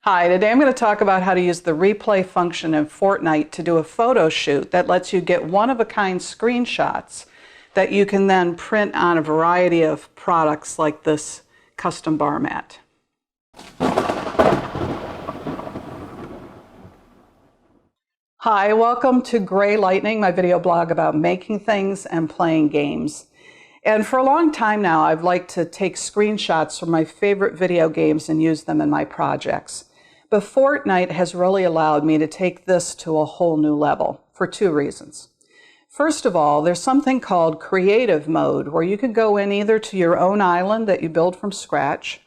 Hi, today I'm going to talk about how to use the replay function in Fortnite to do a photo shoot that lets you get one-of-a-kind screenshots that you can then print on a variety of products like this custom bar mat. Hi, welcome to Gray Lightning, my video blog about making things and playing games. And for a long time now, I've liked to take screenshots from my favorite video games and use them in my projects. But Fortnite has really allowed me to take this to a whole new level for two reasons. First of all, there's something called creative mode, where you can go in either to your own island that you build from scratch,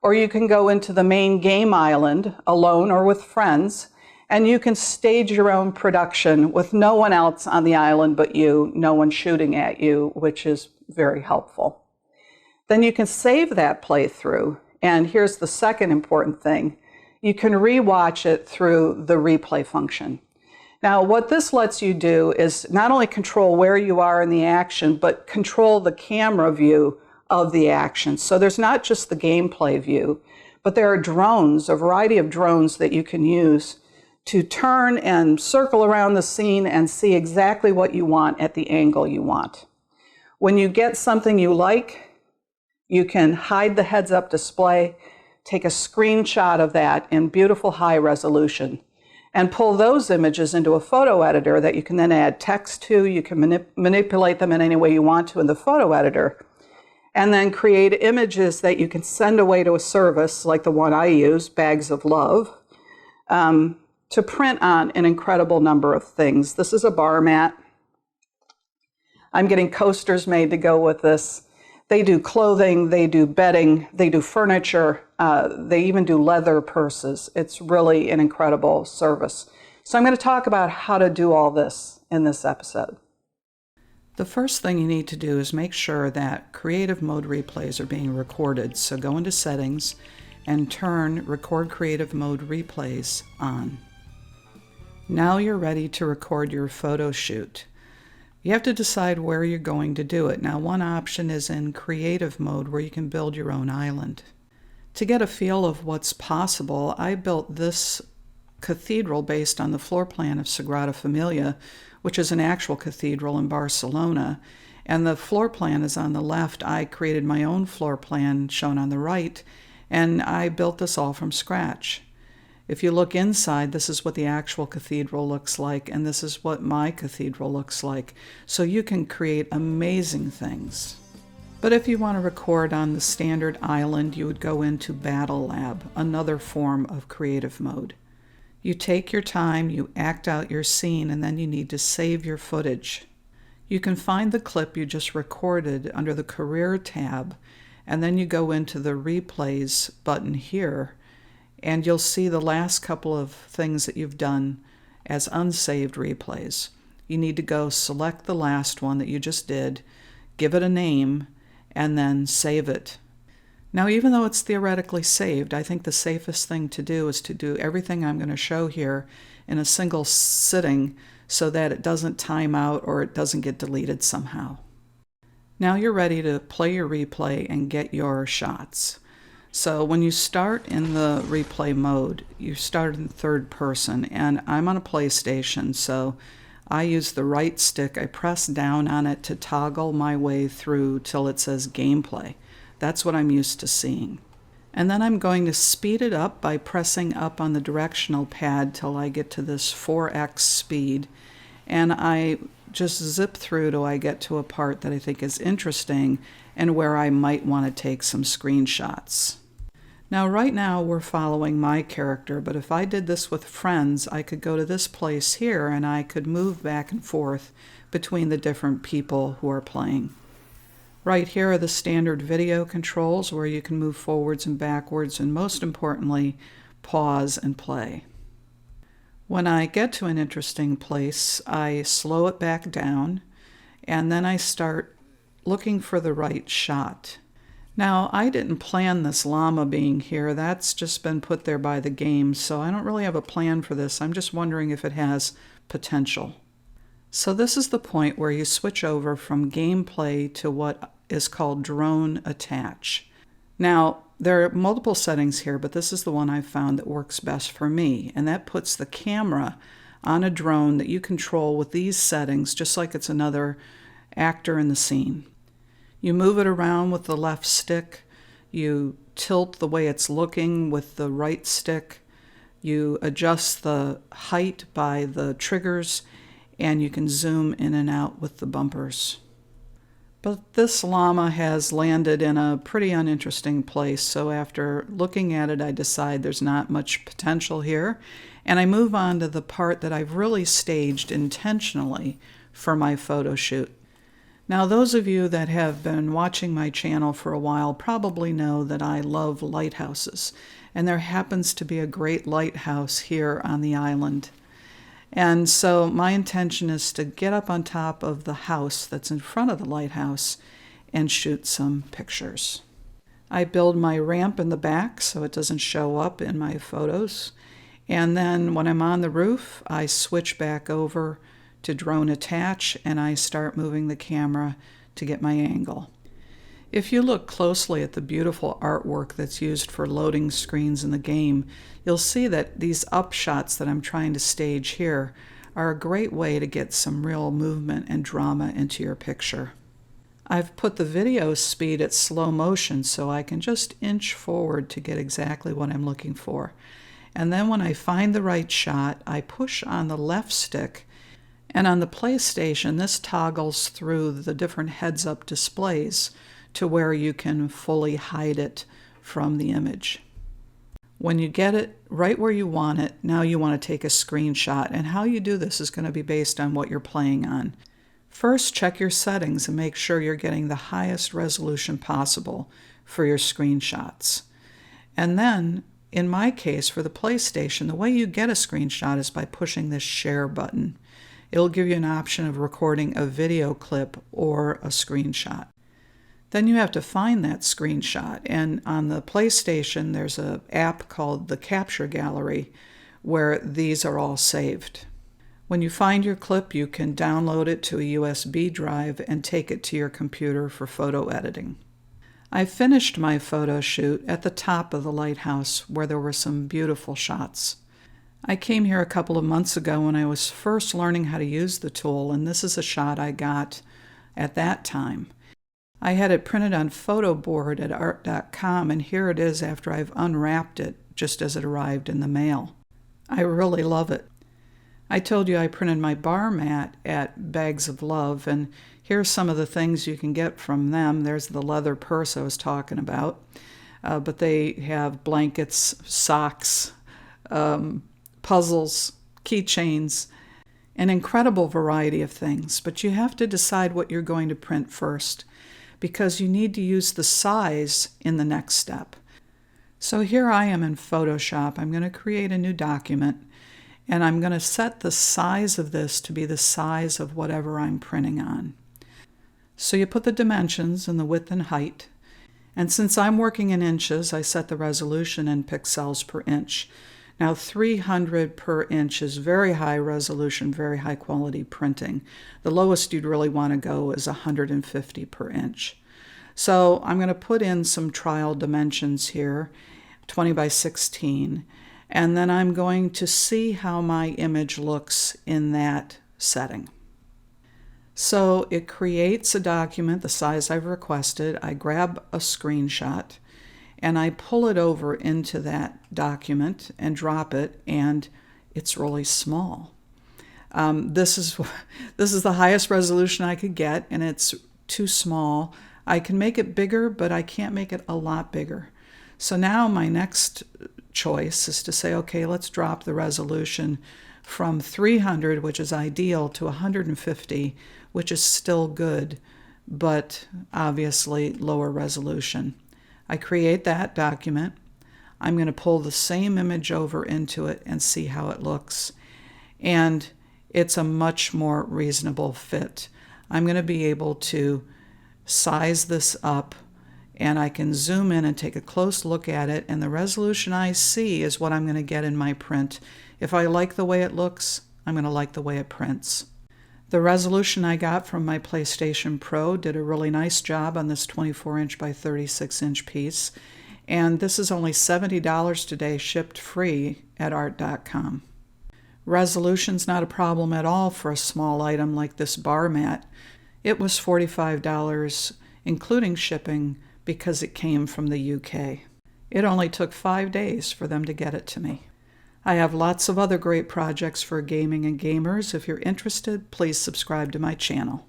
or you can go into the main game island alone or with friends, and you can stage your own production with no one else on the island but you, no one shooting at you, which is very helpful. Then you can save that playthrough, and here's the second important thing. You can rewatch it through the replay function. Now, what this lets you do is not only control where you are in the action, but control the camera view of the action. So there's not just the gameplay view, but there are drones, a variety of drones that you can use to turn and circle around the scene and see exactly what you want at the angle you want. When you get something you like, you can hide the heads-up display, take a screenshot of that in beautiful high resolution, and pull those images into a photo editor that you can then add text to. You can manipulate them in any way you want to in the photo editor, and then create images that you can send away to a service like the one I use, Bags of Love, to print on an incredible number of things. This is a bar mat. I'm getting coasters made to go with this. They do clothing, they do bedding, they do furniture, they even do leather purses. It's really an incredible service. So I'm going to talk about how to do all this in this episode. The first thing you need to do is make sure that creative mode replays are being recorded. So go into settings and turn record creative mode replays on. Now you're ready to record your photo shoot. You have to decide where you're going to do it. Now, one option is in creative mode where you can build your own island. To get a feel of what's possible, I built this cathedral based on the floor plan of Sagrada Familia, which is an actual cathedral in Barcelona. And the floor plan is on the left. I created my own floor plan shown on the right, and I built this all from scratch. If you look inside, this is what the actual cathedral looks like, and this is what my cathedral looks like. So you can create amazing things. But if you want to record on the standard island, you would go into Battle Lab, another form of creative mode. You take your time, you act out your scene, and then you need to save your footage. You can find the clip you just recorded under the Career tab, and then you go into the Replays button here, and you'll see the last couple of things that you've done as unsaved replays. You need to go select the last one that you just did, give it a name, and then save it. Now, even though it's theoretically saved, I think the safest thing to do is to do everything I'm going to show here in a single sitting so that it doesn't time out or it doesn't get deleted somehow. Now you're ready to play your replay and get your shots. So when you start in the replay mode, you start in third person, and I'm on a PlayStation, so I use the right stick. I press down on it to toggle my way through till it says gameplay. That's what I'm used to seeing. And then I'm going to speed it up by pressing up on the directional pad till I get to this 4x speed, and I just zip through till I get to a part that I think is interesting and where I might want to take some screenshots. Now, right now, we're following my character, but if I did this with friends, I could go to this place here and I could move back and forth between the different people who are playing. Right here are the standard video controls where you can move forwards and backwards, and most importantly, pause and play. When I get to an interesting place, I slow it back down, and then I start looking for the right shot. Now, I didn't plan this llama being here. That's just been put there by the game, so I don't really have a plan for this. I'm just wondering if it has potential. So this is the point where you switch over from gameplay to what is called drone attach. Now, There are multiple settings here, but this is the one I've found that works best for me, and that puts the camera on a drone that you control with these settings, just like it's another actor in the scene. You move it around with the left stick, you tilt the way it's looking with the right stick, you adjust the height by the triggers, and you can zoom in and out with the bumpers. But this llama has landed in a pretty uninteresting place, so after looking at it, I decide there's not much potential here, and I move on to the part that I've really staged intentionally for my photo shoot. Now, those of you that have been watching my channel for a while probably know that I love lighthouses, and there happens to be a great lighthouse here on the island. And so my intention is to get up on top of the house that's in front of the lighthouse and shoot some pictures. I build my ramp in the back so it doesn't show up in my photos. And then when I'm on the roof, I switch back over to drone attach and I start moving the camera to get my angle. If you look closely at the beautiful artwork that's used for loading screens in the game, you'll see that these upshots that I'm trying to stage here are a great way to get some real movement and drama into your picture. I've put the video speed at slow motion so I can just inch forward to get exactly what I'm looking for. And then when I find the right shot, I push on the left stick, and on the PlayStation, this toggles through the different heads-up displays to where you can fully hide it from the image. When you get it right where you want it, now you want to take a screenshot, and how you do this is going to be based on what you're playing on. First, check your settings and make sure you're getting the highest resolution possible for your screenshots. And then, in my case, for the PlayStation, the way you get a screenshot is by pushing this share button. It'll give you an option of recording a video clip or a screenshot. Then you have to find that screenshot, and on the PlayStation there's an app called the Capture Gallery where these are all saved. When you find your clip, you can download it to a USB drive and take it to your computer for photo editing. I finished my photo shoot at the top of the lighthouse where there were some beautiful shots. I came here a couple of months ago when I was first learning how to use the tool, and this is a shot I got at that time. I had it printed on photo board at art.com, and here it is after I've unwrapped it just as it arrived in the mail. I really love it. I told you I printed my bar mat at Bags of Love, and here's some of the things you can get from them. There's the leather purse I was talking about, but they have blankets, socks, puzzles, keychains, an incredible variety of things. But you have to decide what you're going to print first, because you need to use the size in the next step. So here I am in Photoshop. I'm going to create a new document, and I'm going to set the size of this to be the size of whatever I'm printing on. So you put the dimensions and the width and height, and since I'm working in inches, I set the resolution in pixels per inch. Now 300 per inch is very high resolution, very high quality printing. The lowest you'd really want to go is 150 per inch. So I'm going to put in some trial dimensions here, 20 by 16, and then I'm going to see how my image looks in that setting. So it creates a document the size I've requested. I grab a screenshot and I pull it over into that document and drop it, and it's really small. This is the highest resolution I could get, and it's too small. I can make it bigger, but I can't make it a lot bigger. So now my next choice is to say, okay, let's drop the resolution from 300, which is ideal, to 150, which is still good, but obviously lower resolution. I create that document. I'm going to pull the same image over into it and see how it looks. And it's a much more reasonable fit. I'm going to be able to size this up, and I can zoom in and take a close look at it, and the resolution I see is what I'm going to get in my print. If I like the way it looks, I'm going to like the way it prints. The resolution I got from my PlayStation Pro did a really nice job on this 24-inch by 36-inch piece, And this is only $70 today, shipped free at art.com. Resolution's not a problem at all for a small item like this bar mat. It was $45, including shipping, because it came from the UK. It only took 5 days for them to get it to me. I have lots of other great projects for gaming and gamers. If you're interested, please subscribe to my channel.